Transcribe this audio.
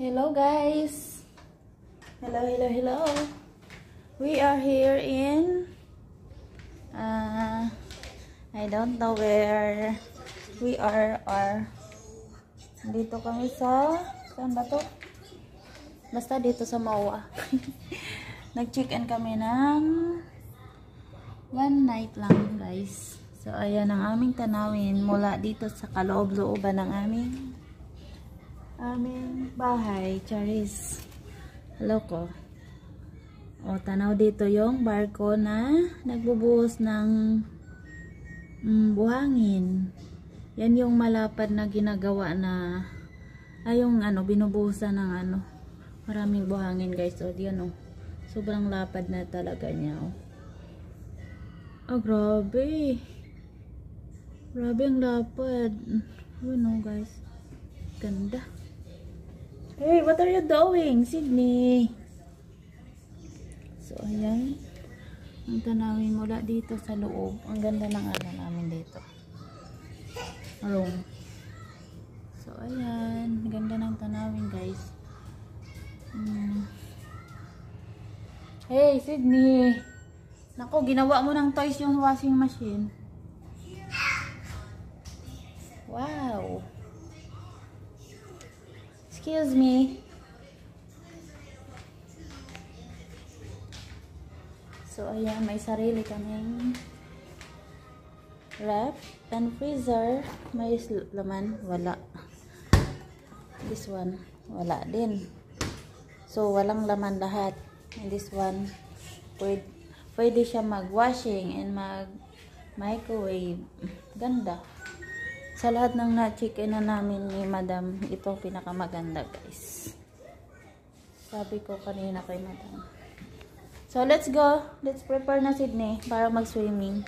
Hello guys. Hello. We are here in I don't know where we are. Dito kami sa saan ba to? Basta dito sa MOA. Nag-check-in kami ng one night lang guys. So ayan ang aming tanawin mula dito sa kaloob-looban ng aming bahay. Charis. Hello ko. O, tanaw dito yung barko na nagbubuhos ng buhangin. Yan yung malapad na ginagawa na yung binubuhusan ng maraming buhangin guys. O, diyan sobrang lapad na talaga niya. Oh, grabe. Grabe ang lapad. Guys. Ganda. Hey, what are you doing, Sydney? So, ayan. Ang tanawin mula dito sa loob. Ang ganda ng namin dito. Room. So, ayan. Ganda ng tanawin, guys. Hey, Sydney. Naku, ginawa mo ng toys yung washing machine. Wow. Excuse me. So, ayan, may sarili kaming ref and freezer. May laman, wala. This one, wala din. So, walang laman lahat. And this one, pwede siya mag-washing and mag-microwave. Ganda. Sa lahat ng na-check-in na namin ni Madam, ito pinakamaganda guys. Sabi ko kanina kay Madam. So let's go. Let's prepare na Sydney para mag-swimming.